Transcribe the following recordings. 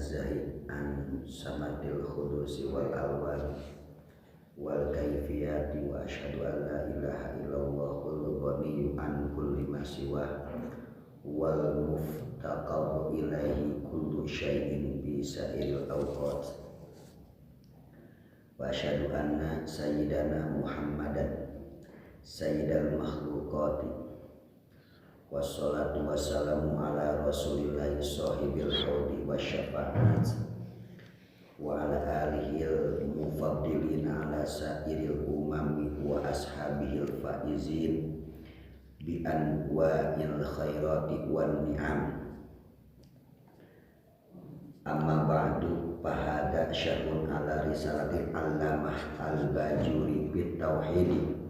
munazzahid an samadil khudusi wal alwan wal kaifiyati wa asyhadu an la ilaha illallahul ghaniyyu an kulli ma siwa wal muftaqaru ilaihi kullu syai'in bi sa'iril awqat wa asyhadu anna sayyidana Muhammadan sayyidal makhluqati wassalatu wassalamu ala rasulillahi sahibil haudi wasyafa'at wa ala alihil mufaddilina ala sa'iril umami wa ashabihil faizin bi anwa'il khairati wan ni'am. Amma ba'du fahada syarhun ala risalatil allamah al-bajuri bit tauhidi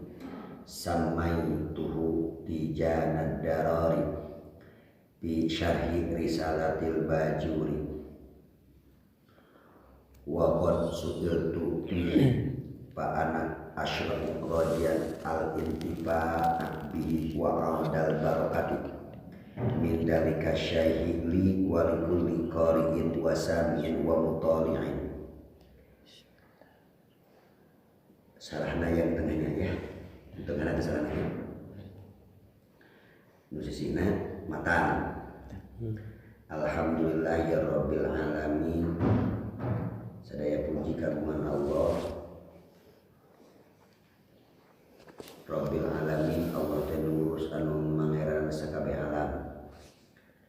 samaituhu tijanad darari bi syarhi risalatil bajuri wa qad su'iltu fi fa'ana asyrafu radiyan al-intifa' bihi wa adal barakati min dalika syaihi li wa likulli qari'in wa sami'in wa mutali'in. Salahna yang tengahnya ya, tengah ada salahnya musisina matan. Alhamdulillahirabbil alamin. Sadaya puji kagungan Allah Rabbil alamin, Allah tenurus anu mangheran sakabeh alam.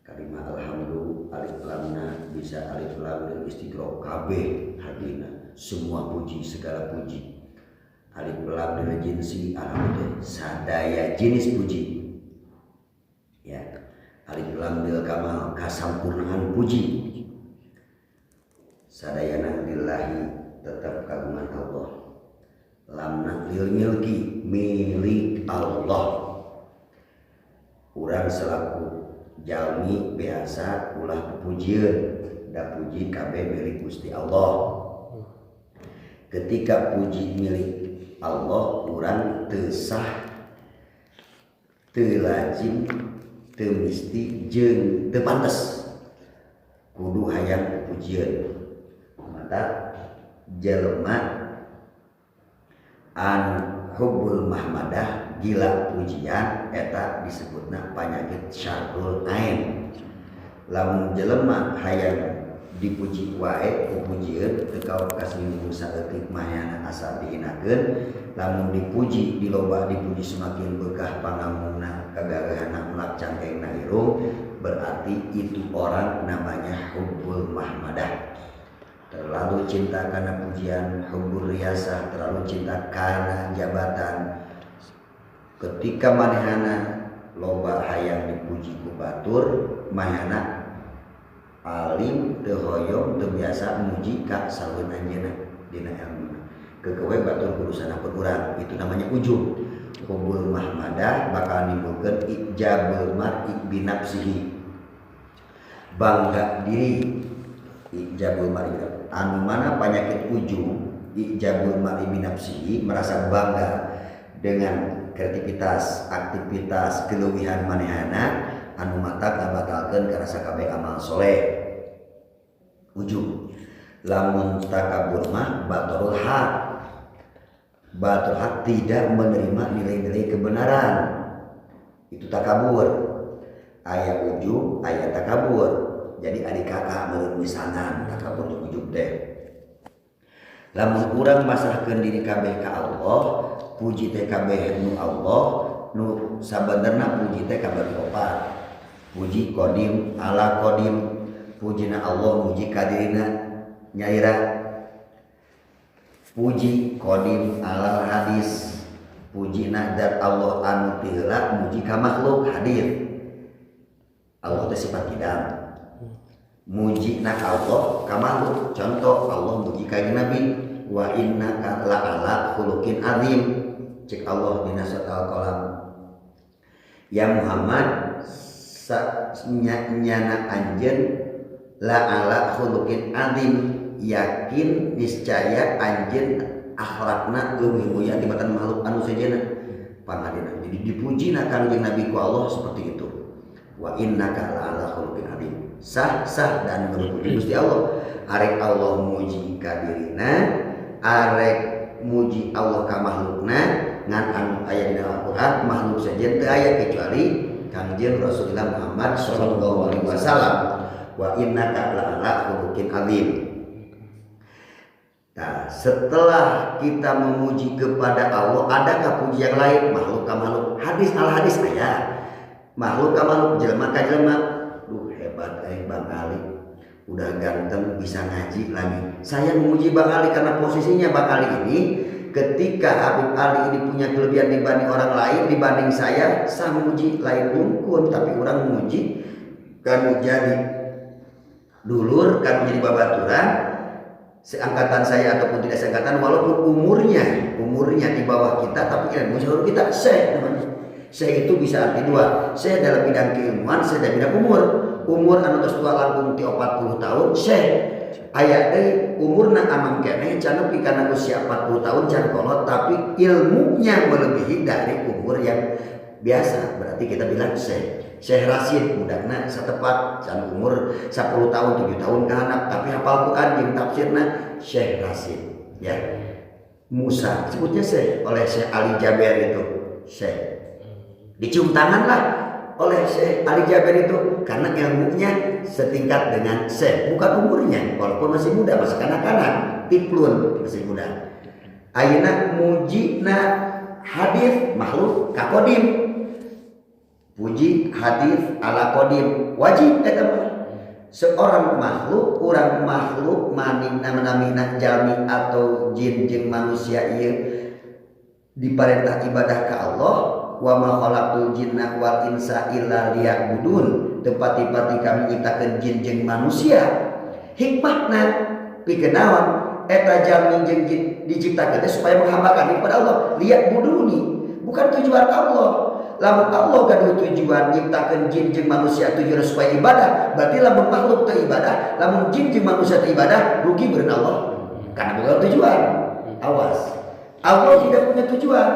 Kalimah alhamdu alif lamna bisa alif lam lil istighraq kabeh hadina semua puji segala puji. Alif lam lil jinsi alhamdulillah sadaya jenis puji. Ya, alif lam lil kamal kasampurnaan puji. Sadayana lillahi tetap kagungan Allah. Lamna lil milki milik Allah. Urang selaku jalmi biasa ulah pujian da puji kabeh milik Gusti Allah. Ketika puji milik Allah urang teu sah, teu lazim, teu misti jeung teu pantes kudu hayang pujian. Mata jelema an hubbul mahmadah gila pujian eta disebutna panyakit syarrul ain. Lamun jelema hayang dipuji wae ku pujieun teu kawa kasinggung saeutik mahana asal dihinakeun. Lamun dipuji diloba dipuji semakin berkah pangamungna kagagahanna melak cangkengna irung, berarti itu orang namanya hubbul mahmadah. Terlalu cinta karena pujian, hubbur riyasah, terlalu cinta karena jabatan. Ketika manehana loba hayang dipuji ku batur, manehana alim teu hoyong teu biasa muji ka saweun anjeunna dina ilmu. Kekewe batur kudu sanapeun urang, itu namanya ujub. Hubbul mahmadah bakal nimbulkeun ijabul mar'i bi nafsihi. Bangga diri. Ijabul mar'i anu mana penyakit ujub, ijabul mar'i bi nafsihi, merasa bangga dengan kreativitas, aktivitas, keleuwihan manehana anu matak ngabatalkeun kana sakabeh amal soleh. Ujub. Lamun takabur mah baturul haq. Baturul haq tidak menerima nilai-nilai kebenaran. Itu takabur. Aya ujub, aya takabur. Jadi adik kakak meureun misanan takabur ujub teh. Lamun urang masrahkeun diri kabeh ka Allah, puji teh kabeh nu Allah, nu sabenerna puji teh kabeh opat. Puji qadim ala qadim, pujina Allah muji ka dirina nyaira. Puji qadim ala hadis, pujina zat Allah anu teu heula muji ka makhluk hadir. Allah teh sifat qidam. Muji na Allah ka makhluk, contoh Allah muji ka Nabi, wa innaka la'ala khuluqin azim, cek Allah dina surat Al-Qalam. Ya Muhammad nyana anjeun la'ala khuluqin azim, yakin niscaya anjeun akhlakna leuwih mulia tibatan makhluk anu sejenna pangadina. Jadi dipuji na kanjeng Nabi ku Allah seperti itu. wa innaka la'ala khuluqin adzim. Sah dan berpuji Gusti Allah. Arek Allah muji ka dirina, arek muji Allah ka makhlukna, ngan anu aya di dalam Al-Qur'an makhluk saja teu aya kecuali Kangjeng Rasulullah Muhammad sallallahu alaihi wasallam. Wa innaka la'ala khuluqin adzim. Nah, setelah kita memuji kepada Allah, adakah puji yang lain? Makhluk ka makhluk. Hadis al hadis aya. Makhluk ka makhluk, jelema ka jelema. Duh, hebat Bang Ali. Udah ganteng, bisa ngaji lagi. Saya memuji Bang Ali karena posisinya Bang Ali ini ketika Habib Ali ini punya kelebihan dibanding orang lain, dibanding saya memuji lain dungkun, tapi orang memuji kan jadi dulur, kan menjadi babaturan seangkatan saya ataupun tidak seangkatan, walaupun umurnya di bawah kita, tapi ilmu seluruh kita syekh namanya. Syekh itu bisa arti dua, syekh dalam bidang keilmuan, syekh dalam bidang umur anu geus tua langkung ti 40 tahun syekh. Aya deui umurna amam keneh can nepi kana usia 40 tahun can kolot, tapi ilmunya melebihi dari umur yang biasa, berarti kita bilang syekh. Syekh Rasid budakna satepat can umur 10 tahun 7 tahun ke anak, tapi hafal Quran jeung tafsirna Syekh Rasid ya. Musa sebutnya Syekh oleh Syekh Ali Jaber itu Syekh. Dicium tangan lah oleh Syekh Ali Jaber itu karena ilmunya setingkat dengan Syekh, bukan umurnya, walaupun masih muda, masih kanak-kanak, tiplun masih muda. Ayeuna mujina hadis makhluk ka qadim. Puji hadis ala qadim wajib eta mah. Seorang makhluk, urang makhluk maningna menamina jalmi atau jin jeung manusia ieu diparentah ibadah ka Allah. Wa ma khalaqtul jinna wal insa illa liya'budun. Tepati-pati kami nyiptakeun jin jeung manusia. Hikmahna pikeun naon? Eta jalmi jeung jin diciptakeun supaya menghambakan kepada Allah. Liya'buduni, bukan tujuan Allah. Lamun Allah gaduh tujuan nyiptakeun jin jeung manusia tujuan supaya ibadah, berarti lamun makhluk teu ibadah, lamun jin jeung manusia teu ibadah, rugi beureun Allah. Karena bukan tujuan. Awas. Allah tidak punya tujuan.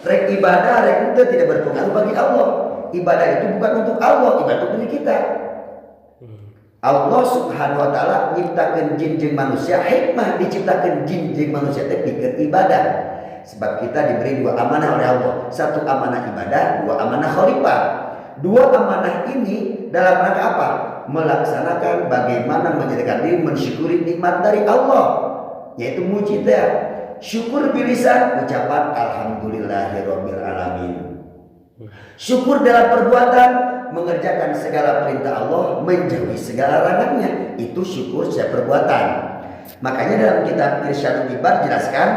Rek ibadah, rek itu tidak berpengaruh bagi Allah. Ibadah itu bukan untuk Allah, ibadah untuk diri kita. Allah Subhanahu wa taala nyiptakeun jin jeung manusia, hikmah diciptakeun jin jeung manusia teh pikeun ibadah. Sebab kita diberi dua amanah oleh Allah. Satu amanah ibadah, dua amanah khalifah. Dua amanah ini dalam rangka apa? Melaksanakan bagaimana menjadikan diri mensyukuri nikmat dari Allah, yaitu muji teh. Syukur bilisan, ucapan alhamdulillahirabbil alamin. Syukur dalam perbuatan, mengerjakan segala perintah Allah, menjauhi segala larangannya. Itu syukur secara perbuatan. Makanya dalam kitab Irsyadul Ibad jelaskan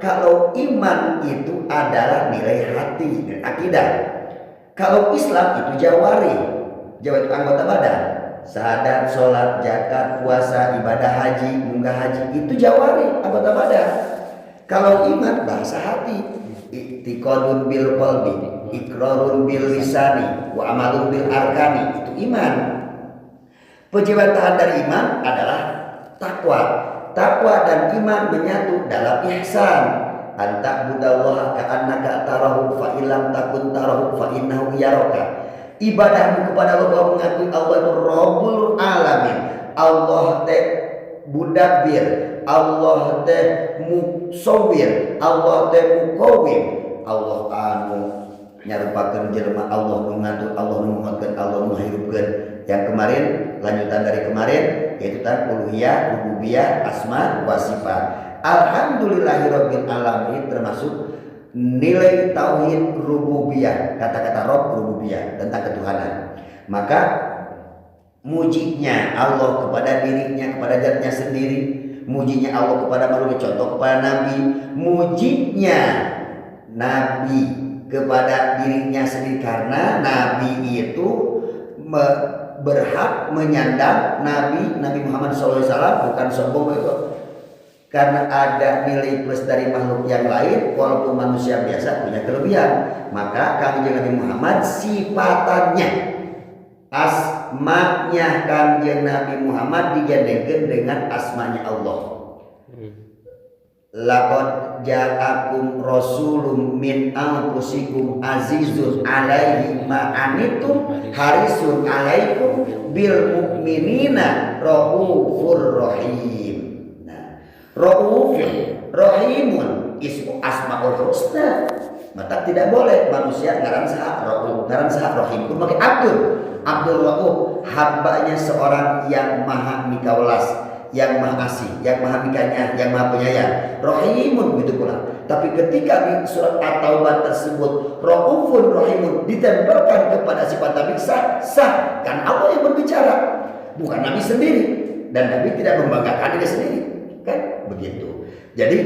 kalau iman itu adalah nilai hati dan akidah. Kalau Islam itu jawari itu anggota badan. Syahadat, sholat, zakat, puasa, ibadah haji, munggah haji, itu jawari anggota badan. Kalau iman bahasa hati, i'tiqadun bil qalbi, iqrarun bil lisani, wa amalun bil arkani, itu iman. Pejabat dari iman adalah takwa. Takwa dan iman menyatu dalam ihsan. Anta budallaha ka'annaka tarahu fa illam takun tarahu fa innahu yaraka. Ibadahmu kepada Allah mengakui Allah itu Rabbul Alamin. Allah teh mudabbir, Allah teh musawwir, Allah teh muqawwim. Allah anu nyarupakeun jelema, Allah nu ngatur, Allah nu nguatkeun, Allah nu hirupkeun. Yang kemarin lanjutan dari kemarin yaitu tentang uluhiyah, rububiyah, asma wa sifat. Alhamdulillahirabbil alamin termasuk nilai tauhid rububiyah, kata-kata rob rububiyah tentang ketuhanan. Maka mujinya Allah kepada dirinya, kepada zatnya sendiri, mujinya Allah kepada makhluk, contoh kepada nabi, mujinya nabi kepada dirinya sendiri karena nabi itu berhak menyandang Nabi Muhammad SAW, bukan sombong itu. Karena ada nilai plus dari makhluk yang lain, walaupun manusia biasa punya kelebihan, maka Kangjeng Nabi Muhammad sifatannya, asmanya Kangjeng Nabi Muhammad digandengkan dengan asmanya Allah. laqad ja'akum rasulun min anfusikum azizun alaihi ma anitum harisun alaikum bil mu'minina raufur rahim. Nah, raufur rahimun ismu asmaul husna. Maka tidak boleh manusia ngaran saha rauf, ngaran saha rahim. Kudu pakai Abdul Rauf, hambanya seorang yang maha mikaulas, yang maha kasih, yang maha mikanya, yang maha penyayang. Rahimun begitu pula. Tapi ketika di surat At-Taubah tersebut Raufun Rahimun ditempelkan kepada sifat Nabi sah kan Allah yang berbicara, bukan Nabi sendiri, dan Nabi tidak membanggakan diri sendiri, kan begitu. Jadi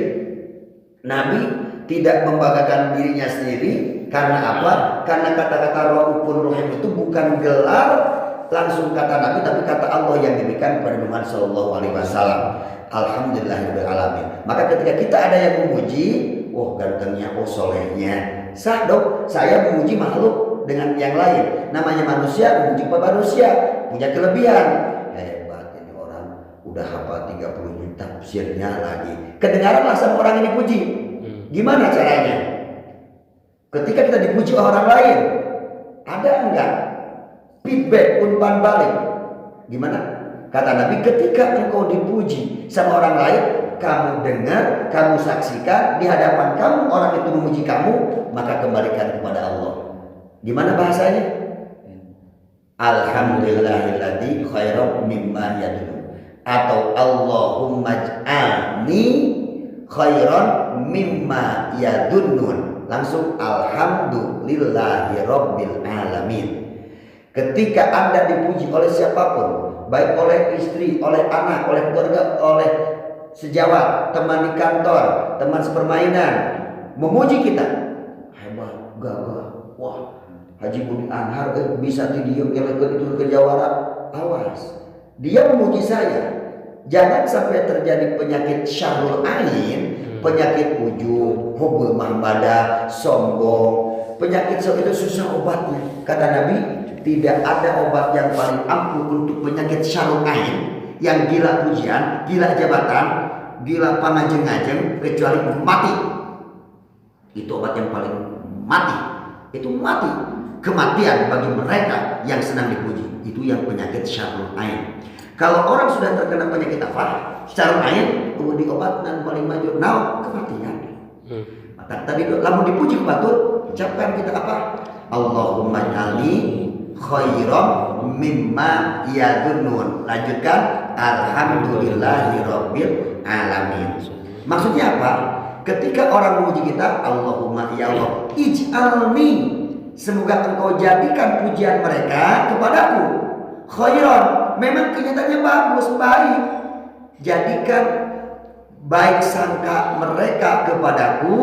Nabi tidak membanggakan dirinya sendiri karena apa? Karena kata-kata Raufun Rahim itu bukan gelar langsung kata Nabi, tapi kata Allah yang diberikan kepada Muhammad Shallallahu Alaihi Wasallam. Alhamdulillahirabbil alamin. Maka ketika kita ada yang memuji, oh gantengnya, oh solehnya, sah dong. Saya memuji makhluk dengan yang lain. Namanya manusia, memuji kepada manusia punya kelebihan. Hebat ini orang, udah hafal 30 juta tafsirnya lagi. Kedengaranlah sama orang yang dipuji. Gimana caranya? Ketika kita dipuji orang lain, ada enggak feedback, umpan balik? Gimana? Kata Nabi, ketika engkau dipuji sama orang lain, kamu dengar, kamu saksikan di hadapan kamu orang itu memuji kamu, maka kembalikan kepada Allah. Gimana bahasanya? Alhamdulillahilladzi khairan mimma yadun, atau Allahumma ij'alni khairan mimma yadunnun. Langsung alhamdulillahirabbil alamin. Ketika Anda dipuji oleh siapapun, baik oleh istri, oleh anak, oleh keluarga, oleh sejawat, teman di kantor, teman sepermainan, memuji kita, hebat, gagah, wah, Haji Budi Anhar bisa diem itu ke Jawara. Awas, dia memuji saya. Jangan sampai terjadi penyakit syarrul ain, penyakit ujub, hubul mahmadah, sombong. Penyakit itu susah obatnya. Kata Nabi, tidak ada obat yang paling ampuh untuk penyakit syarrul ain, yang gila pujian, gila jabatan, gila pangajeng-ajeng, kecuali mati. Itu obat yang paling mati. Itu mati. Kematian bagi mereka yang senang dipuji. Itu yang penyakit syarrul ain. Kalau orang sudah terkena penyakit apa? Syarrul ain, diobatkan paling maju, kematian. Maka tadi lamun dipuji kebatul, ucapkan kita apa? Allahumma ij'alni khairan mimma yadunnun. Lanjutkan, alhamdulillahirabbil alamin. Maksudnya apa? Ketika orang memuji kita, Allahumma ya Allah, ij'alni, semoga engkau jadikan pujian mereka kepadaku khairan. Memang kenyataannya bagus, baik. Jadikan baik sangka mereka kepadaku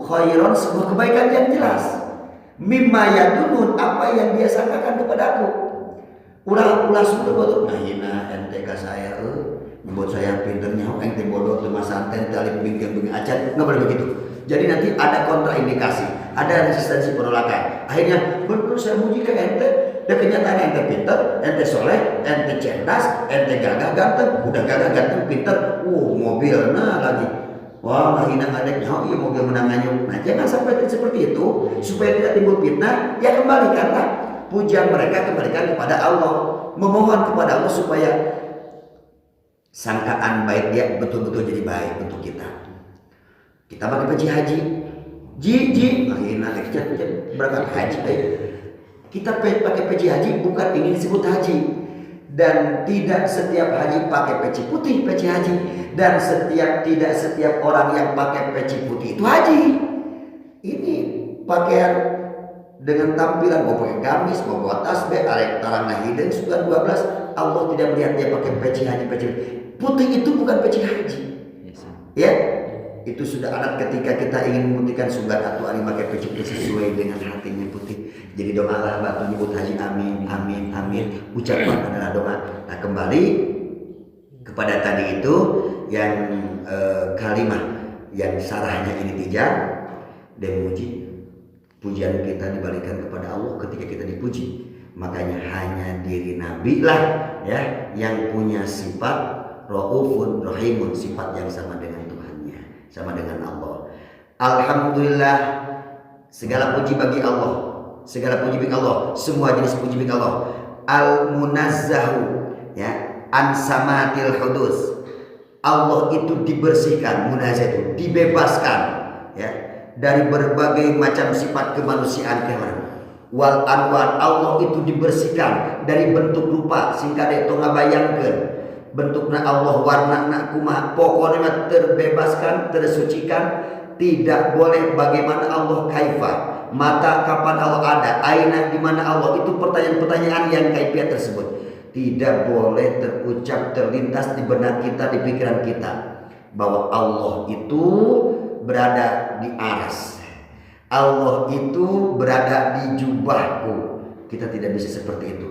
khairan, sebuah kebaikan yang jelas. Mimma yadunnun, apa yang dia sangkakan kepadaku. Ulah sudah bodoh. Nah ente ka saya nyebut saya pinternya, ente bodoh lemah santen tali bingking acan, enggak boleh begitu. Jadi nanti ada kontraindikasi, ada resistensi penolakan. Akhirnya betul saya muji ke ente, dan kenyataan ente pinter, ente soleh, ente cerdas, ente gagah ganteng, udah gagah ganteng pinter, mobilnya lagi. Wah, mahina ngadek nyawa, iya mobil menangannya. Nah, jangan sampai seperti itu, supaya tidak timbul fitnah. Ya kembalikanlah pujian mereka, kembalikan kepada Allah. Memohon kepada Allah supaya sangkaan baik dia betul-betul jadi baik untuk kita. Kita pakai peci haji, mahina berangkat haji. Kita pakai peci haji bukan ingin disebut haji. Dan tidak setiap haji pakai peci putih, peci haji. Dan tidak setiap orang yang pakai peci putih itu haji. Ini pakaian dengan tampilan mau pakai gamis, mau bawa tasbih, arek tarang nahiden sudah 12. Allah tidak melihat dia pakai peci haji, peci putih itu bukan peci haji. Ya, itu sudah adat ketika kita ingin membuktikan sungat atau ali pakai peci sesuai dengan hatinya putih. Jadi doalah batu nyebut haji, amin, amin, amin. Ucapan adalah doa. Nah, kembali kepada tadi itu yang kalimat yang sarahnya ini tijab dan muji. Pujian kita dibalikan kepada Allah ketika kita dipuji. Makanya hanya diri Nabi lah ya yang punya sifat Raufun Rahimun, sifat yang sama dengan Tuhannya. sama dengan Allah. Alhamdulillah, segala puji bagi Allah, segala puji bagi Allah, semua jenis puji bagi Allah. Al-munazzahu, ya, an samatil hudus. Allah itu dibersihkan, munazzah itu dibebaskan, ya, dari berbagai macam sifat kemanusiaan wal anwar. Allah itu dibersihkan dari bentuk rupa sehingga itu ngabayangkeun bentukna Allah, warna kumaha, pokoknya terbebaskan, tersucikan. Tidak boleh bagaimana Allah kaifa, mata kapan Allah ada, aina di mana Allah, itu pertanyaan-pertanyaan yang kaifiah tersebut tidak boleh terucap, terlintas di benak kita, di pikiran kita, bahwa Allah itu berada di aras, Allah itu berada di jubahku. Kita tidak bisa seperti itu,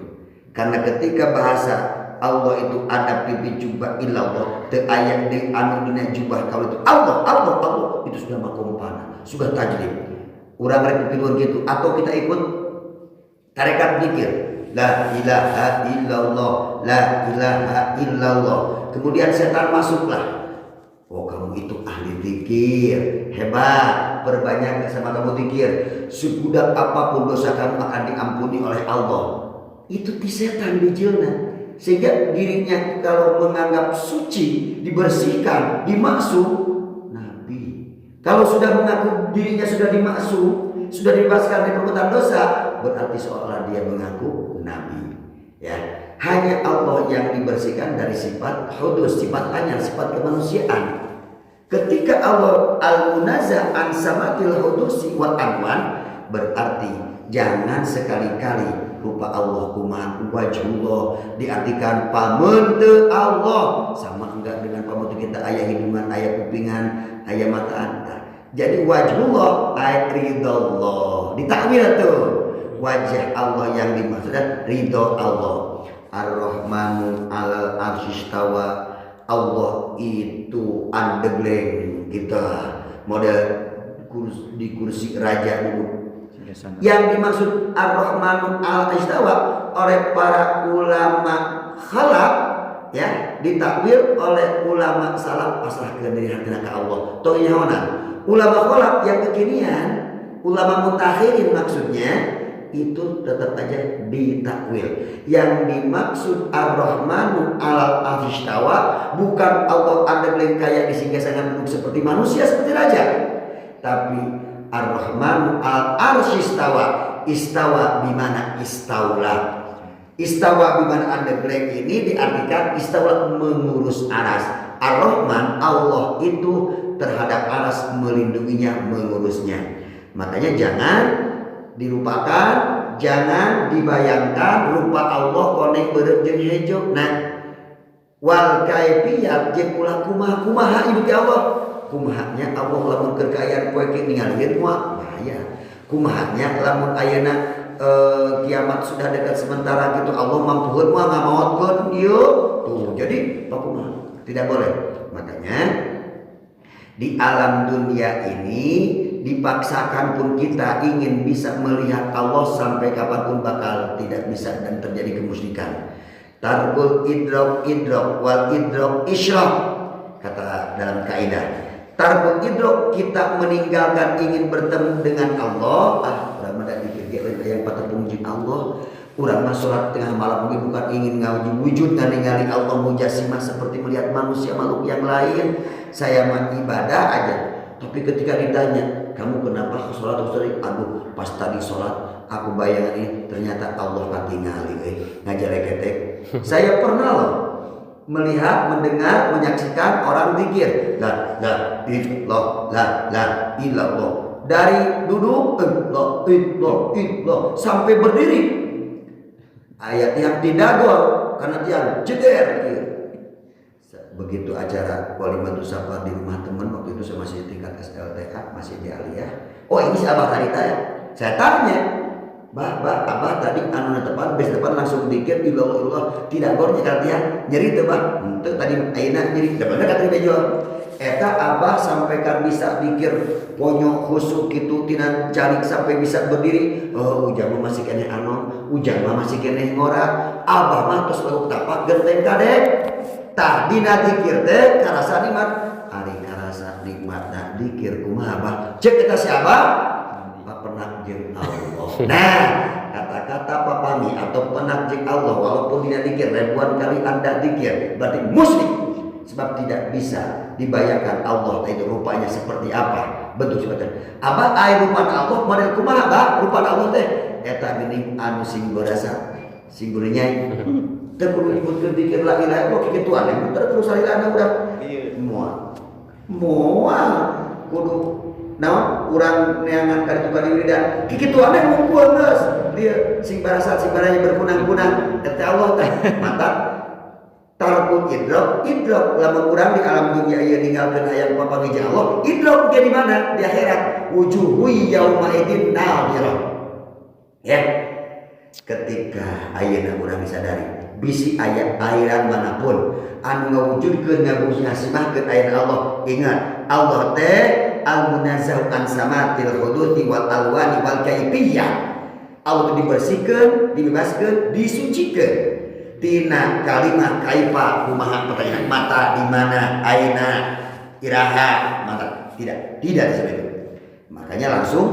karena ketika bahasa Allah itu ada pipi jubah illallah, teu aya di anu dina jubah kalau itu Allah itu sudah makompana, sudah tajrid. Urang rek pipiluan gitu, atau kita ikut tarekat zikir, la ilaha illallah, la ilaha illallah. Kemudian setan masuklah. Oh, kamu itu ahli zikir, hebat, perbanyak sama kamu zikir. Sebudak apapun dosa kamu akan diampuni oleh Allah. Itu di setan dijilna. Sehingga dirinya kalau menganggap suci, dibersihkan, dimaksud Nabi. Kalau sudah mengaku dirinya sudah dimaksud, sudah dibebaskan dari perbuatan dosa, berarti seolah dia mengaku Nabi. Ya, hanya Allah yang dibersihkan dari sifat hudus, sifat anyar, sifat kemanusiaan. Ketika Allah al-munazzah an samatil hudusi wa anwan, berarti jangan sekali-kali rupa Allah kumaha, wajhullah diartikan pamente Allah, sama enggak dengan pamente kita aya hidungan, aya kupingan, aya mataan. Jadi wajhullah ayat ridallah, ditakwil tuh wajah Allah yang dimaksud ridho Allah. Ar-Rahmanu 'alal arsyistawa, Allah itu andegleng kita, model di kursi raja dulu. Yang dimaksud Ar-Rahmanu al-Istawa oleh para ulama khalaf, ya, ditakwil oleh ulama salaf pasrahkeun diri hatina ka Allah. Tong nyaona ulama khalaf yang kekinian, ulama mutakhirin maksudnya itu tetap aja ditakwil. Yang dimaksud Ar-Rahmanu al-Istawa bukan Allah ada kayak di singgasangan duduk seperti manusia, seperti raja, tapi Ar-Rahmanu al-arsyistawa. Istawa bimana istaula. Istawa bimana anda blank ini diartikan istawa mengurus aras. Ar-Rahman Allah itu terhadap aras melindunginya, mengurusnya. Makanya jangan dilupakan, jangan dibayangkan rupa Allah konek beureum jeung hejo. Nah, wal kaifiyat jeung ulah kumaha ibu Allah. Kumahanya Allah lamun kekayaan poe ke ningalieun moal bahaya. Kumahanya lamun ayeuna kiamat sudah dekat sementara gitu, Allah mampukeun moal ngamaotkeun ieu. Tuh, jadi pakumaha tidak boleh. Makanya di alam dunia ini dipaksakan pun kita ingin bisa melihat Allah, sampai kapanpun bakal tidak bisa dan terjadi kemusyrikan. Tarkul idrok wal idrok isyraq, kata dalam kaidah. Tarkul idrok, kita meninggalkan ingin bertemu dengan Allah. Urang mah dipikir yang patepung jeung Allah. Urang mah salat tengah malam mungkin bukan ingin wujud ningali Allah mujasimah seperti melihat manusia makhluk yang lain. Saya mah ibadah aja. Tapi ketika ditanya, kamu kenapa sholat? Aduh, pas tadi sholat aku bayangan ini ternyata Allah katingali ngajareketek. Saya pernah loh melihat, mendengar, menyaksikan orang zikir la ilallah dari duduk la sampai berdiri. Ayat yang didagor karena tiang jeder. Begitu acara walimatus safar di rumah teman, waktu itu saya masih tingkat SLTA, masih di Aliyah. Oh, ini si Abah tadi tanya. Saya tanya, Abah tadi anu tepan, bes depan langsung dikir ilallah tidak gornya kalian nyeri teh Bah. Henteu tadi ayeuna nyeri. Da bener kata bejo. Eta Abah sampaikan bisa dikir ponyo khusuk kitu tina calik sampai bisa berdiri. Oh, ujang mah masih keneh anon, ujang mah masih keneh ngora. Abah mah tos lauk tapak genteng kadek. Tah dina dikir teh karasa nikmat, ari karasa nikmatna dikir kumaha bah cek eta si Abah papenak jeung Allah. Nah kata-kata papami atau penak jeung Allah walaupun tidak dikir ribuan kali Anda dikir berarti musyrik, sebab tidak bisa dibayangkan Allah itu rupanya seperti apa bentuk sifatnya. Abah aya rupa Allah model kumaha bah rupa Allah teh eta geuning anu sing berasa sing nyai teu kudu nyebutkeun dikir la ilaha illallah kikituan yang terus salilana urang moal kudu naon urang neangan karitukan wiridan kikituan yang ngumpul geus dia sing barasa sing baranya berkunang-kunang eta Allah teh mata tarkul idrok lamun urang di alam dunia ieu ninggalkeun hayang papangih jeung Allah idrok ge di mana di akhirat wujuhu yauma idin nadhirah ya ketika ayeuna urang disadari bisi aya airan manapun anu ngawujudkeun ngabusnasibahkeun ayeuna Allah ingat Allah teh al-munazzah an samatil huduti wal alwani wal kaifiyah. Allah teh dibersihkeun dibebaskeun disucikeun tina kalimah kaifa kumaha pertanyaan mata di mana ayeuna iraha mata tidak disebut itu. Makanya langsung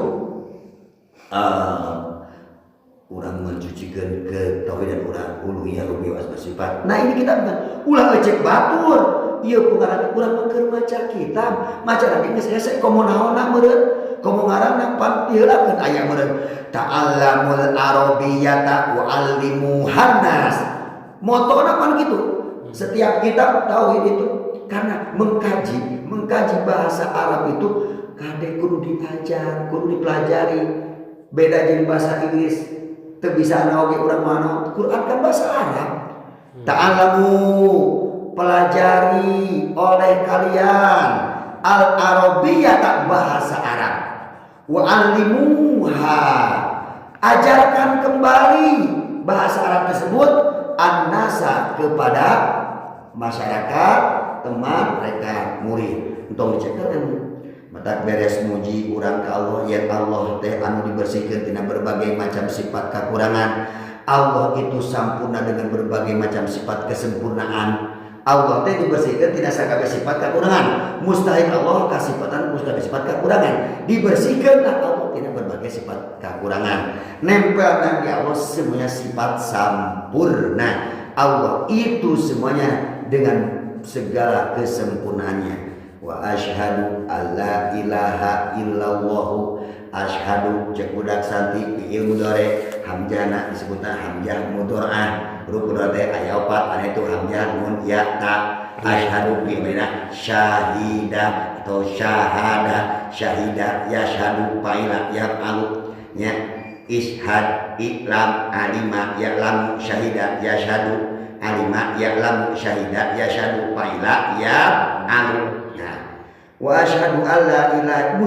urang mencucikeun ke tauhid dan urang uluhiyah rubiyyah asma sifat. Nah ini kita bukan ulah ecek batur. Ieu pungarana urang keur maca kitab, maca lagi geus hese komo naonna meureun, komo ngaranna pan ieu-lakeun aya meureun. Ta'allamul arabiyyata wa 'allimuhan nas. Motona pan gitu. Setiap kitab tauhid itu karena mengkaji bahasa Arab itu kade kudu diajar, kudu dipelajari. Beda jeung bahasa Inggris. Teu bisa naoge urang mah Quran kan bahasa Arab. Ta'allamu pelajari oleh kalian al-arabiyyah bahasa Arab. Wa 'allimuha ajarkan kembali bahasa Arab tersebut an-nasa kepada masyarakat, teman mereka murid. Untuk dicekkeun mata beres muji urang ka Allah ya Allah teh anu dibersihkeun tina berbagai macam sifat kekurangan. Allah itu sampurna dengan berbagai macam sifat kesempurnaan. Allah teh dibersihkeun tina sakabeh sifat kekurangan. Mustahil Allah kasifatan mustahil sifat kekurangan. Dibersihkeun Allah tina berbagai sifat kekurangan. Nempel nang di Allah semuanya sifat sampurna. Allah itu semuanya dengan segala kesempurnaannya. Wa asyhadu alla ilaha illallah asyhadu cek budak santi fi'il mudhari hamzana disebutna hamzah mudhari'ah huruf mudhari aya 4 anu itu hamzah nun ya ta asyhadu fi'ilna syahida atau syahada syahida yashhadu fa'ila yaf'alu nya ishad iklam alima ya'lamu syahida yashhadu alima ya'lamu syahida yashhadu fa'ila yaf'alu. Wa asyhadu alla ilaha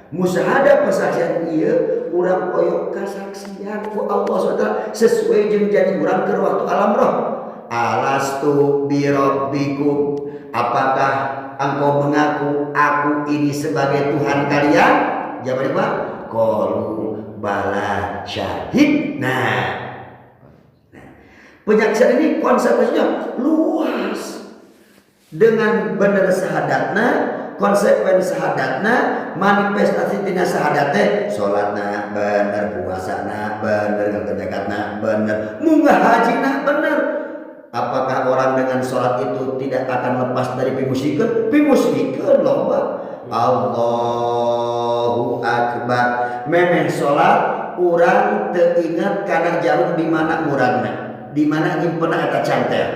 musyahadah persaksian ieu urang koyok kasaksian ku Allah SWT sesuai jeung janji urang keur waktu alam roh. Alastu bi rabbikum, apakah engkau mengaku aku ini sebagai Tuhan kalian? Jawabannya apa? Qalu bala syahidna. Penyaksian ini konsekuensinya luas. Dengan benar sahadatna, konsekuen sahadatna, manifestasi tina sahadatnya, sholatna bener, puasana bener, zakatna bener, munggah hajina bener. Apakah orang dengan sholat itu tidak akan lepas dari pimusyikeun? Pimusyikeun loba. Allahu Akbar. Memeh sholat, urang teu ingat kana jarum di mana muragna, di mana nyimpenna eta cantel.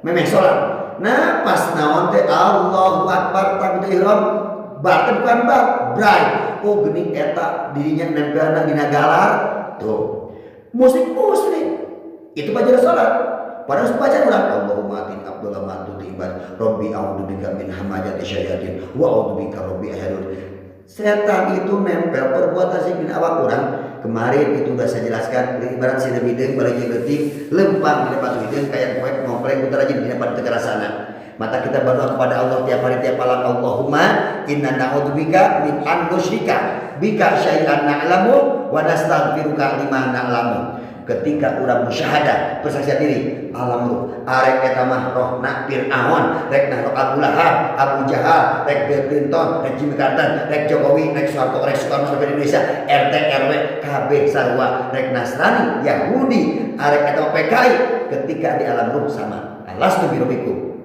Memeh sholat. Nah pas naon teh Allahu Akbar takbir ihram baten bukan bray oh geuning eta dirinya nempelna dina galar tuh musik itu pajero salat padahal baca urang Allahumma atin Abdullah matuti ibad Rabbi a'udzubika min hamajati syayatin wa a'udzubika Rabbi ahyadun. Setan itu nempel perbuatan sing dina awak urang. Kemarin itu udah saya jelaskan ibarat sina bideng balik leutik lempang di depan bideng kayak poek ngompleng putar aja di depan kekerasana. Mata kita berdoa kepada Allah tiap hari tiap malam, Allahumma inna na'udzubika min an nusyrika bika syai'an na'lamu wa nastaghfiruka lima na'lamu. ketika urang musyahadah persaksian diri alam ruh arek eta mah rohna Fir'aun rek nah Abu Lahab Abu Jahal rek Bill Clinton rek Jimmy Carter rek Jokowi rek Soeharto rek Soekarno sampai Indonesia RT RW KB sarua rek Nasrani Yahudi arek eta PKI ketika di alam ruh sama alastu birobikum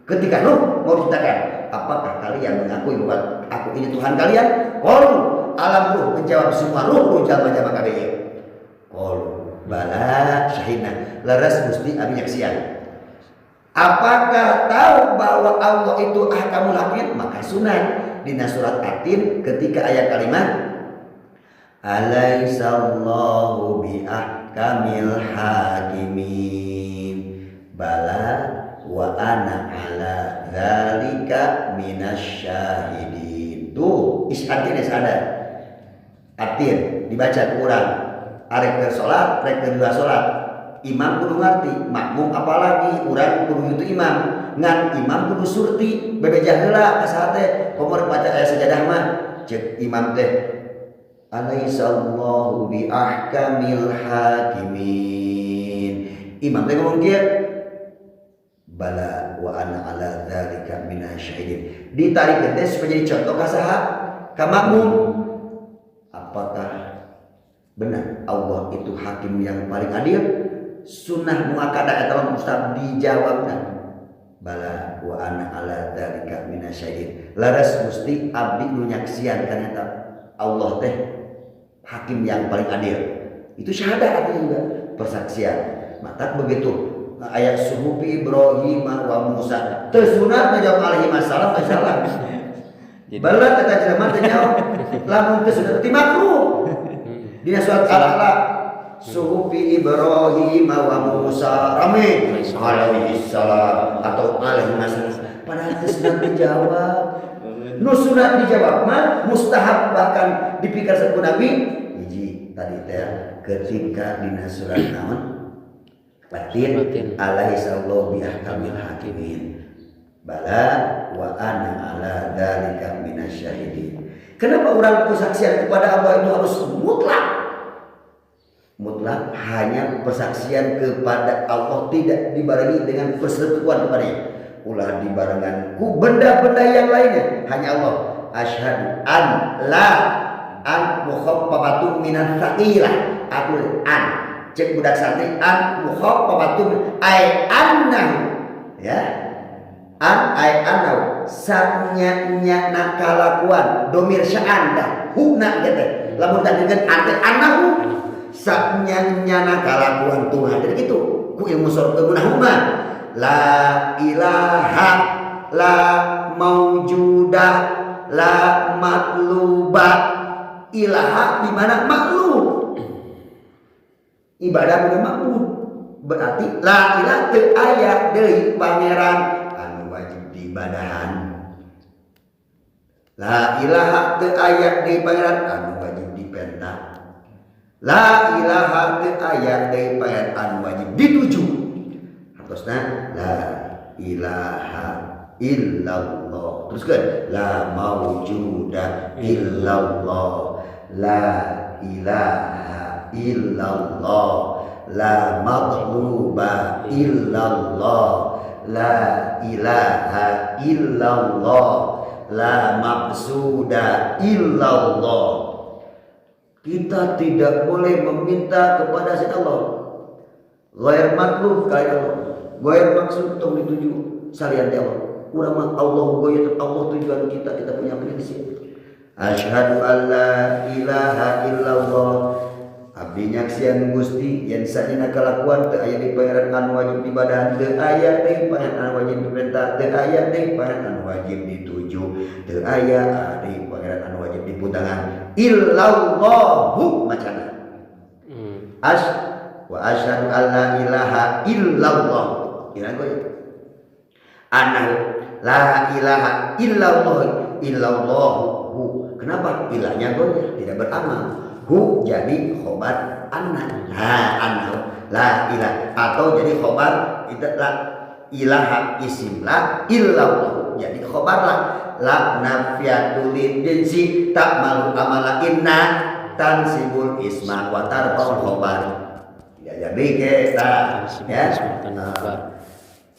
ketika Nuh mau diciptakan apakah kalian mengakui bahwa aku ini Tuhan kalian? Qalu alam ruh menjawab semua ruh jama-jama kabeh. Qalu bala syahidna laras mesti abi nyaksian. Apakah tahu bahwa Allah itu ahkamul hakim? Maka sunat dina surat Atin ketika ayat kalimat alaisallahu bi ahkamil hakimin bala wa ana ala dzalika minasyahidin. Tuh isyaratnya sadar. Atin dibaca ke urang. Arek keur salat, rek keur salat. Imam kudu ngarti, makmum apalagi urang kudu itu imam. Ngan imam kudu surti, bebeja heula ka saha teh. Komor baca aya sajadah mah ceuk imam teh. Alaisallahu bi ahkamil hakimin. Imam teh ngomong kieu bala wa ana ala dzalika minasyahidin. Ditarik teh supaya jadi contoh ka saha? Ka makmum. Apakah benar Allah itu hakim yang paling adil? Sunnah muakkadah eta mustahab dijawabna. Bala wa ana ala dzalika minasyahidin. Laras mesti abdi nu nyaksian kana eta Allah teh hakim yang paling adil. Itu syahadat artinya juga persaksian. Maka begitu ayat suhufi Ibrahim wa Musa tersunat ngajawab alaihi masalah masalah bala kata jelema teh nyaho lamun tersunat ti makruh dina surat Al-A'la suhufi Ibrahim wa Musa rame alaihi salam atau alaihi masalah padahal tersunat dijawab nu sunat dijawab mah mustahab bahkan dipikir saku Nabi hiji tadi teh ketika dina surat naon Batin alaihi sallallahu bi ahkamil hakimin bala wa ana ala dzalika minasyahidin. Kenapa orang persaksian kepada Allah itu harus mutlak? Mutlak hanya persaksian kepada Allah tidak dibarengi dengan persekutuan kepadanya. Ulah dibarengan ku benda-benda yang lainnya hanya Allah. Asyhadu an la an mukhaffafatu minan tsaqilah. Aku an cek budak santri an mukhaffafatun ay annahu ya an ay annahu sanya nakalakuan domir sya'an dah huna gitu lamun tadi kan ante annahu sanya nakalakuan Tuhan jadi gitu ku ilmu sorga gunahuma la ilaha la maujudah la matluba ilaha di mana maklub ibadah udah makmud berarti la ilaha teu aya deui pangeran anu wajib diibadahan la ilaha teu aya deui pangeran anu wajib dipenta la ilaha teu aya deui pangeran anu wajib dituju hartosna la ilaha illallah teruskeun la maujuda illallah la ilaha illallah la maghluba illallah la ilaha illallah la maqsuda illallah. Kita tidak boleh meminta kepada selain Allah ghair matlub ka Allah ghair maksud tong dituju salian Allah urang Allah goyah Allah tujuan kita punya prinsip asyhadu an la ilaha illallah abdi nyaksian Gusti yen sadina kalakuan teu aya di pangeran anu wajib dibadahan teu aya deui pangeran anu wajib diperintah teu aya deui pangeran anu wajib dituju teu aya deui pangeran anu wajib diputangan illallahu macana wa asyhadu an la ilaha illallah kira goy anahu la ilaha illallah kenapa ilahnya goy tidak beramal hu jadi khobar anna anna la ilah atau jadi khobar itu la ilaha isim la illallah jadi khobar la nafiatul jinsi tak malu amala inna tansibul isma wa tarfa'ul khobar ya jadi kita ya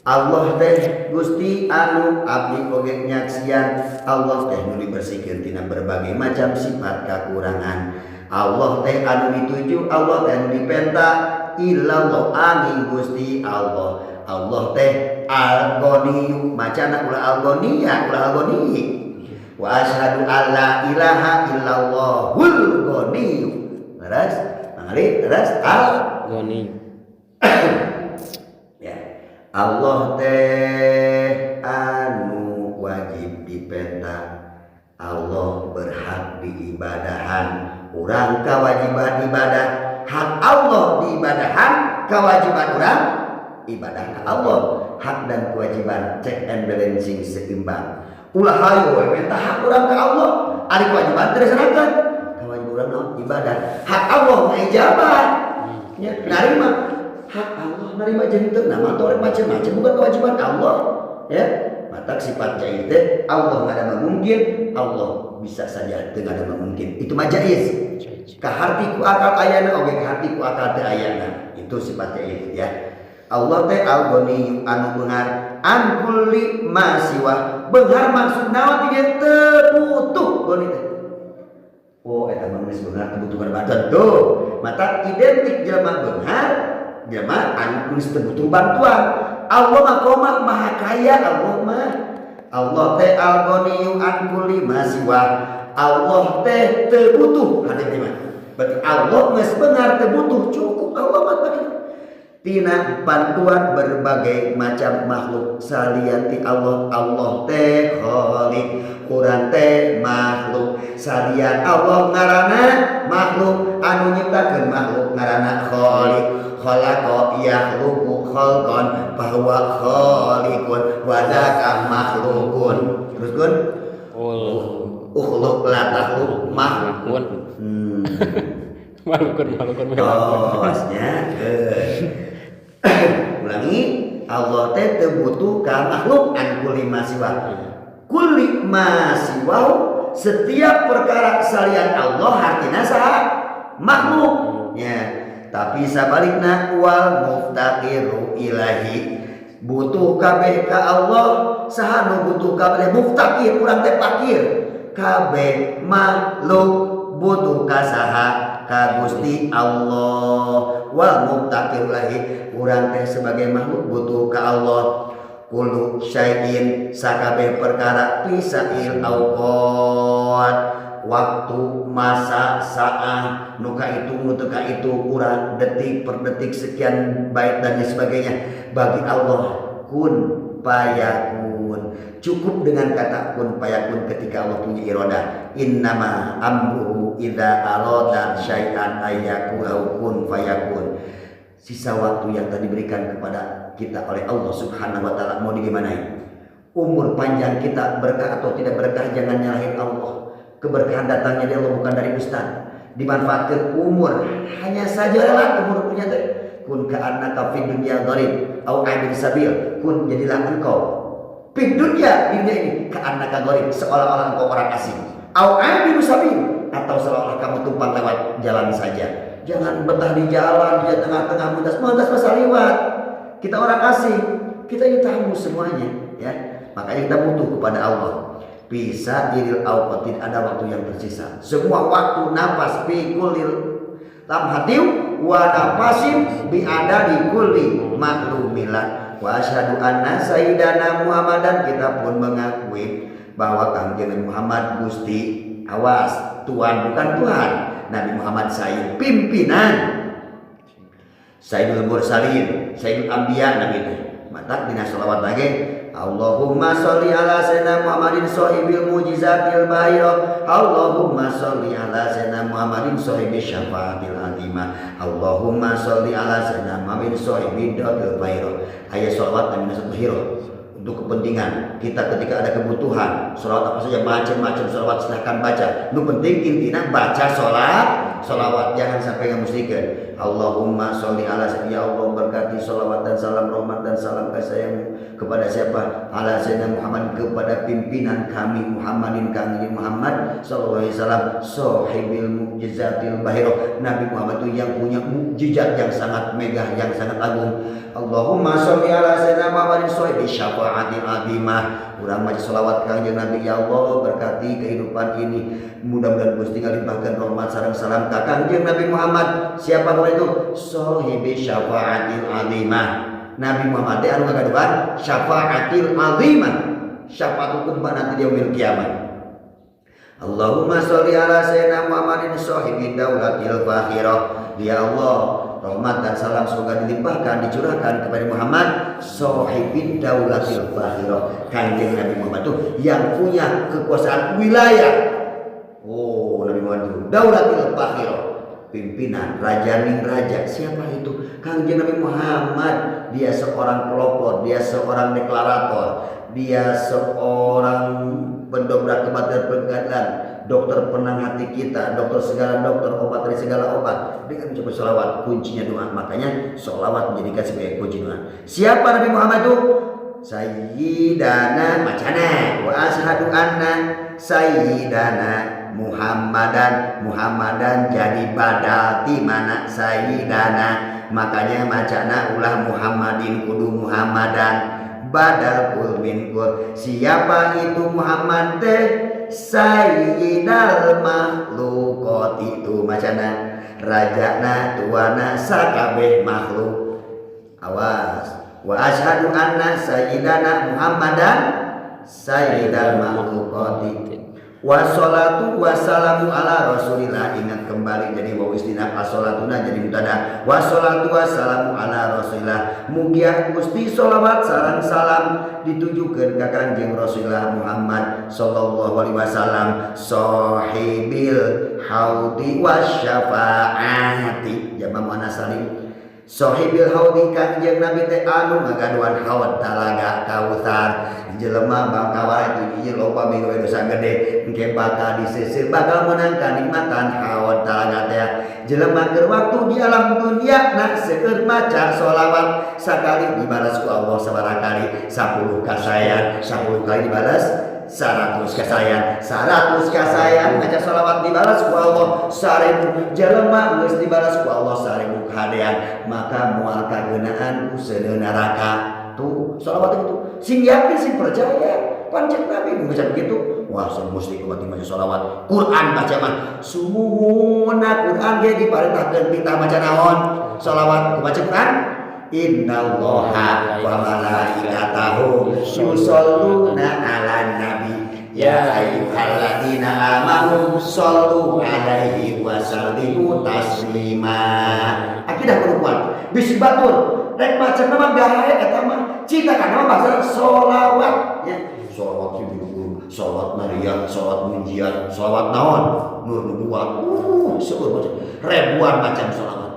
Allah teh Gusti anu abdi oge nyaksian Allah teh nu dibersihkeun tina berbagai macam sifat kakurangan. Allah teh anu dituju, Allah teh anu dipenta illallah angin Gusti Allah. Allah teh al-ghaniyu macana ulah al-ghaniya ulah al-ghani. Wa asyhadu alla ilaha illallahul ghaniyu. Terus mangali terus al-ghani. Allah teh anu wajib dipenta. Allah berhak diibadahan. Urang kewajiban ibadah hak Allah diibadahan, kewajiban urang ibadah Allah. Hak dan kewajiban check and balancing seimbang. Ulah hayu minta hak urang ka Allah, ari kewajiban dilaksanakeun. Kewajiban urang ibadah. Hak Allah ngaijabat. Nya narima hak Allah narima jeung teu nama teu macam-macam bukan kewajiban Allah ya. Mata sifat jaiz teh Allah ngada mungkin, Allah bisa saja teu ngada mungkin. Itu mah jaiz. Ka harti ku akal ayana oge ka harti ku akal teu ayana. Itu sifat jaiz ya. Allah teh al-ghani anu beungar an kulli ma siwa. Beungar maksud naon ti teu butuh ghani teh. Oh eta mah geus beungar kebutuhan badan tuh. Mata identik jelema beungar jelema anu geus teu butuh bantuan. Allah mah koma maha kaya. Allah teh al-ghaniyu an kulli ma siwa. Allah teh teu butuh hade mah. Berarti Allah geus beungar teu butuh, cukup Allah mah bagi tina bantuan berbagai macam makhluk salian ti Allah. Allah teh khaliq, urang teh makhluk. Salian Allah ngaranna makhluk, anu nyiptakeun makhluk ngaranna khaliq. Khalaqa yakhluqu khalqan bahwa khaliqun wa dzaka makhlukun. Terus kun ukhluq la takhluq makhlukun. Makhlukun. Tosnya ulangi, Allah teh teu butuh ka makhluk an kulli masiwa. Kulli masiwa setiap perkara salian Allah artina saha makhluk ya. Tapi sabalikna wal muftaqiru ilahi butuh kabeh ka Allah. Saha nu butuh kabeh muftaqir urang teh fakir. Kabeh makhluk butuh ka saha ka Gusti Allah. Wal muftaqiru ilahi urang teh sebagai makhluk butuh ka Allah. Kullu syai'in sakabeh perkara pisail auqat waktu masa saat nuka itu nuka itu kurang detik per detik sekian bait dan sebagainya bagi Allah kun payakun. Cukup dengan kata kun payakun ketika Allah punya iroda. Innama amruhu idza arada syai'an ayyakun kun fayakun. Sisa waktu yang tadi diberikan kepada kita oleh Allah Subhanahu wa taala mau digimanain? Umur panjang kita berkah atau tidak berkah jangan nyalahin Allah. Keberkahan datangnya dari Allah bukan dari ustaz. Dimanfaatkan umur hanya saja lah umur punya teh. Kun ka'annaka fid dunya gharib au abid sabil. Kun jadilah engkau fid dunya di dunia ini ka'annaka gharib seolah-olah engkau orang asing. Au abid sabil atau seolah-olah kamu tumpang lewat jalan saja. Jangan betah di jalan di tengah-tengah muntas masa liwat. Kita orang asing, kita ini tamu semuanya ya. Makanya kita butuh kepada Allah. Bisa iril awqat, tidak ada waktu yang tersisa. Semua waktu nafas fi kulli lamhatiu wa nafasin bi adadi kulli maklumilah. Wa asyhadu anna sayyidana Muhammadan, kita pun mengakui bahwa Kangjeng Muhammad Gusti, awas Tuhan bukan Tuhan. Nabi Muhammad Sayyid pimpinan, Sayyidul Mursalin, Sayyidul Anbiya Nabi itu. Mata dina sholawat lagi. Allahumma sholli ala sayyidina Muhammadin sahibil mujizatil bahira. Allahumma sholli ala sayyidina Muhammadin sahibil syafaatil azimah. Allahumma sholli ala sayyidina Muhammadin sahibil dadil bahira. Ayat sholawat dan nasab bahira untuk kepentingan kita ketika ada kebutuhan. Sholawat apa saja macam-macam sholawat silahkan baca. Nu penting intinya baca sholawat, jangan sampai ngamusikeun. Allahumma sholli ala ya Allah berkati salawat dan salam rahmat dan salam kasih kepada siapa? Ala sayyidina Muhammad, kepada pimpinan kami Muhammadin kami Muhammad sallallahu alaihi wasallam, sahibil mu'jizatil bahiro. Nabi Muhammad itu yang punya mukjizat yang sangat megah, yang sangat agung. Allahumma sholli ala sayyidina Muhammadin sahibi syafaatil azimah. Urang maca selawat kanjeng Nabi, ya Allah berkati kehidupan ini, mudah-mudahan Gusti ngalimpahkeun rahmat sareng salam ka kanjeng Nabi Muhammad. Siapa itu? Sahibi syafaatil azimah. Nabi Muhammad anu ngagaduhan syafaatil azimah, syafaat kubra nanti di yaumil kiamat. Allahumma sholli ala sayyidina Muhammadin sahibi daulatil fakhirah. Ya Allah, rahmat dan salam semoga dilimpahkan dicurahkan kepada Muhammad sahibi daulatil fakhirah. Kanjeng Nabi Muhammad itu yang punya kekuasaan wilayah. Oh, Nabi Muhammad itu daulatil fakhirah, pimpinan raja ning raja. Siapa itu? Kanjeng Nabi Muhammad. Dia seorang pelopor, dia seorang deklarator, dia seorang pendobrak keadilan, dokter penang hati kita, dokter segala dokter, obat dari segala obat. Dengan mencoba sholawat, kuncinya doa. Makanya sholawat menjadikan sebagai kunci doa. Siapa Nabi Muhammad itu? Sayyidana macana wa ashadu anna sayyidana Muhammadan jadi badal di mana sayyidana. Makanya macana ulah Muhammadin kudu Muhammadan badal kul min kul. Siapa itu Muhammad teh? Sayyidal makhlukot itu macana rajana tuana sakabeh makhluk. Awas. Wa asyhadu anna sayyidana Muhammadan sayyidal makhlukoti. Wassalatu wassalamu ala rasulillah. Ingat kembali jadi wa istinaf as-salatuna jadi mutada. Wassalatu wassalamu ala rasulillah. Mugia Gusti sholawat sareng salam ditujukeun ka Kanjeng Rasulullah Muhammad sallallahu alaihi wasallam, sahibil haudi wasyafaati. Jama muannas salim. Sahibil haudi Kanjeng Nabi teh anu ngagaduhan haud talaga Kautsar. Jelema bangkawara itu ieu loba minggu dosa gede engke bakal disisir bakal menang kanikmatan haud talaga teh. Jelema keur waktu di alam dunia na seueur maca sholawat sakali dibalas ku Allah sabaraha kali? 10 kasayan, 10 kali dibalas 100 kasayan, 100 kasayan maca sholawat dibalas ku Allah 1000, jelema geus dibalas ku Allah 1000 kahadean, maka moal kageunaan useuna neraka. Tuh sholawat itu sing yakin sing percaya pancen Nabi mengucap begitu. Wah mesti kumaha maca sholawat. Quran baca mah sumuhuna Quran ge diparentahkeun kita maca naon? Sholawat kumaha Quran? Innallaha wa malaikatahu yusholluna 'alan nabi ya ayyuhalladzina amanu shollu 'alaihi wa sallimu taslima. Akidah kuat bisi batur rek maca nama gawe eta mah cita kana bahasa sholawat ya. Sholawat ibu, sholawat Maria, sholawat Munjiat, sholawat naon? Nur nubuat. Seueur macam ribuan macam sholawat.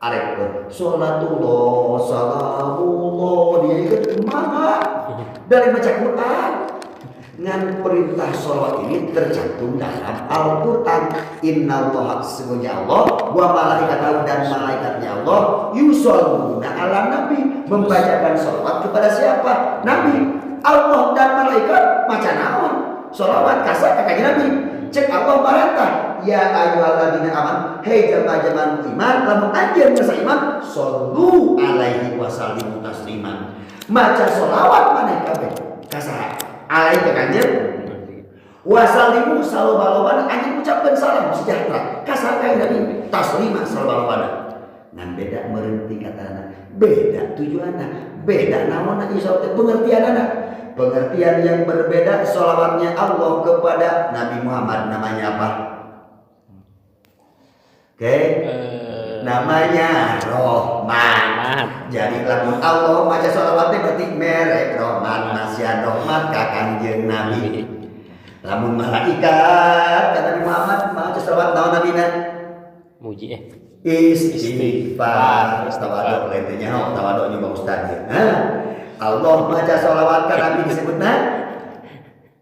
Arek sholatullah salamullah dia ikut kumaha dari baca Quran. Dengan perintah sholawat ini tercantum dalam Al-Quran. Innallaha sesungguhnya Allah wa malaikatahu dan malaikatnya Allah yusholluna ala nabi membacakan sholawat kepada siapa? Nabi. Allah dan malaikat maca naon? Sholawat kasar ka kanjeng Nabi. Cek Allah marantah ya ayyuhalladzina amanu hei jamaah-jamaah iman lamun anjeun geus iman shollu alaihi wasallimu taslima. Maca sholawat maneh kabeh kasar alaihi ka kanjeng wasallimu salobana anjeun ucapkeun salam sejahtera kasar ka Nabi taslima salobana. Ngan beda meureun tingkatana, beda tujuanna, beda naonna ieu teh pengertianana. Pengertian yang berbeda sholawatnya Allah kepada Nabi Muhammad namanya apa? Oke, namanya Rahmat. Jadi lamun Allah maca sholawatnya berarti merek rahmat, nasihat rahmat ka Kanjeng Nabi. Lamun malaikat kata Nabi Muhammad maca sholawat naon nabina? Muji istighfar. Tawaduk lentenya tawaduknya Bang Ustaz ya. Allah maca sholawat ka Nabi disebutna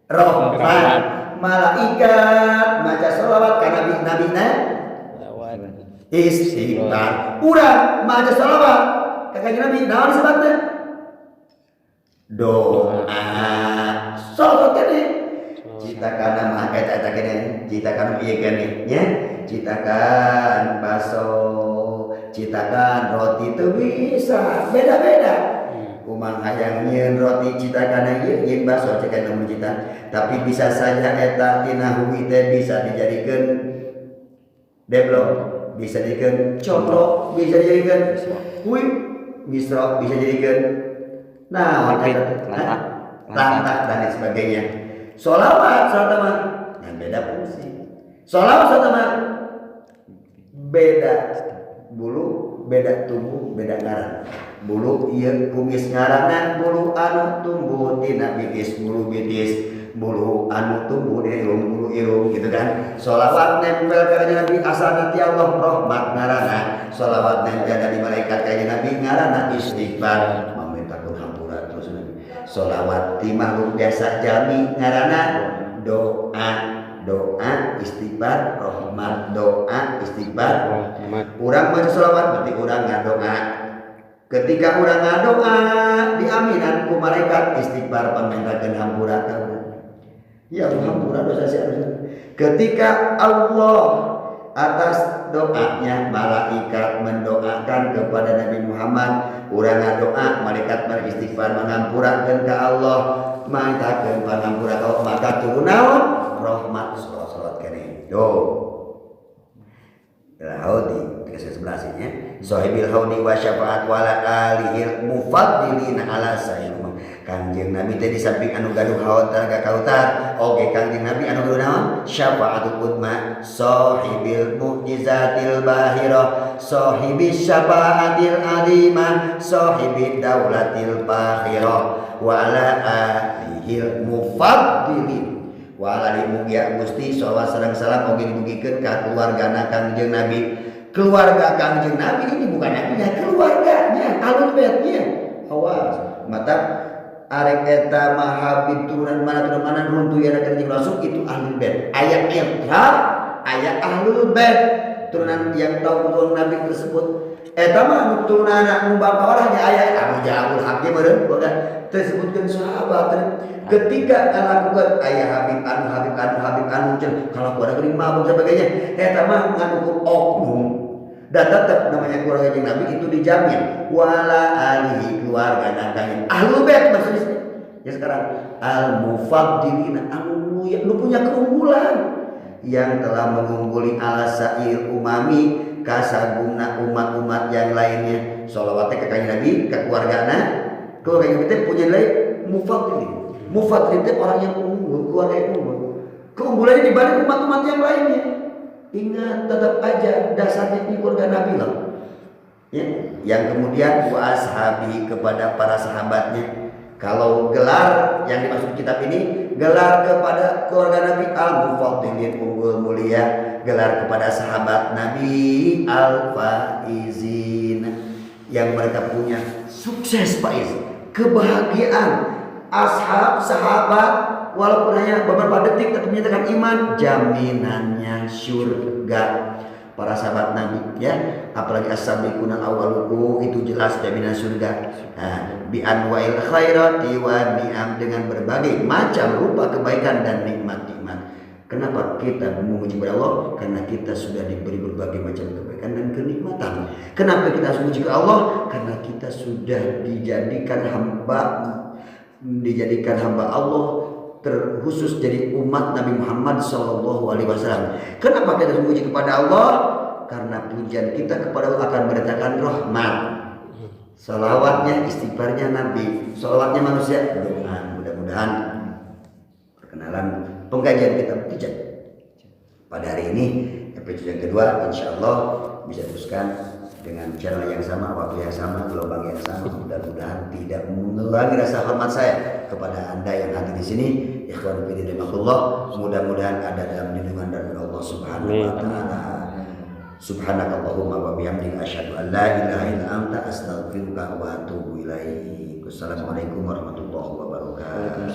rahmat. Malaikat maca sholawat ka Nabi nabina istighfar. Urang maca sholawat ka kanjeng Nabi naon disebutna? Doa. Sholawat kene citakan mah eta kene, citakan ieu kene nya, citakan baso, citakan roti teu bisa, beda-beda. Kumaha hayang nyieun roti citakan ieu nyeun baso ceuk namun cita, tapi bisa saja eta tina huwi teh bisa dijadikeun deblok, bisa dijadikeun coplok, bisa dijadikeun huwi, misro bisa dijadikeun lantak dan lain sebagainya. Sholawat mah yang beda fungsi. Sholawat mah beda bulu, beda tumbuh, beda ngaran. Bulu ieu kumis ngaranna bulu anu tumbuh tina bitis, bulu bitis, bulu anu tumbuh di irung, bulu irung gitu kan. Sholawat nempel ka kanjeng Nabi asalna ti Allah rahmat ngaranna. Sholawat nempel dari malaikat kanjeng Nabi ngaranna istighfar. Sholawat ti makhluk biasa jami ngaranna doa, doa istighfar rahmat, doa istighfar rahmat. Urang maca sholawat berarti urang ngadoa. Ketika urang ngadoa diaminan ku malaikat istighfar pamentakeun hampura ka urang. Ya hampura dosa sia. Ketika Allah atas doanya malaikat mendoakan kepada Nabi Muhammad, urang ngadoa malaikat beristighfar mengampurakeun ka Allah, mantakeun pangampura ka Allah, maka turun naon rahmat salat kene. Haudi 11 nya sahibil haudi wa syafaat wala alihil mufaddilina ala sayyidina. Kanjeng Nabi teh di samping anu gaduh haud ka kautar oge kanjeng Nabi anu gaduh naon syafaatul udma sahibil mu'jizatil bahirah sahibis syafaatil azimah sahibid daulatil bakhirah wa ala alihil mufaddilin wa ala mugia Gusti sallallahu alaihi wasallam oge dibugikeun ka keluargana kanjeng Nabi. Keluarga kanjeng Nabi ini bukan nabinya, keluarganya, alul baitnya. Awas, mata arek eta mah Habib turunan mana runtuh ya kanjeng Rasul itu ahlul bait. Aya eta, aya ahlul bait turunan yang tahu turunan Nabi tersebut. Eta mah turunan anak numbang orangnya aya Abu Jahal Hakim meureun boga tersebutkeun sahabat. Ketika ngalakukan ayah Habib anu cen kalau kuada geuning mabuk sebagainya eta mah nganukur oknum dan tetap namanya keluarga Nabi itu dijamin wala alihi keluarga kanjeng ahlul bait maksudnya ya sekarang al mufaddilina anu nu punya keunggulan yang telah mengungguli ala sair umami kasaguna umat-umat yang lainnya. Sholawat ke kanjeng Nabi ke keluargana keluarga kita punya nilai mufaddilin. Mufaddilin itu orang yang unggul, keluarga yang unggul. Keunggulannya dibanding umat-umat yang lainnya. Ingat tetap aja dasarnya ini keluarga Nabi lah. Ya, yang kemudian wa ashabi kepada para sahabatnya. Kalau gelar yang dimaksud kitab ini gelar kepada keluarga Nabi al-mufaddilin unggul mulia, gelar kepada sahabat Nabi al-faizin yang mereka punya sukses faiz, kebahagiaan. Ashab sahabat walaupun hanya beberapa detik tetap menyatakan iman jaminannya surga. Para sahabat Nabi ya apalagi as-sabiquna awwaluhu itu jelas jaminan surga. Bi anwa'il khairati wa ni'am dengan berbagai macam rupa kebaikan dan nikmat-nikmat. Kenapa kita memuji kepada Allah? Karena kita sudah diberi berbagai macam kebaikan dan kenikmatan. Kenapa kita harus memuji kepada Allah? Karena kita sudah dijadikan hamba Allah terkhusus jadi umat Nabi Muhammad SAW. Kenapa kita memuji kepada Allah? Karena pujian kita kepada Allah akan mendatangkan rahmat. Salawatnya, istighfarnya Nabi, salawatnya manusia. Mudah-mudahan perkenalan pengajian kita berjalan pada hari ini episode yang kedua, insya Allah bisa teruskan dengan channel yang sama, waktu yang sama, gelombang yang sama. Mudah-mudahan tidak mengurangi rasa hormat saya kepada anda yang hadir di sini. Ikhwan fillah, mudah-mudahan ada dalam lindungan dari Allah Subhanahu wa taala. Subhanakallahumma wa bihamdika asyhadu an la ilaha illa anta astaghfiruka wa atubu ilaik. Wassalamualaikum warahmatullahi wabarakatuh.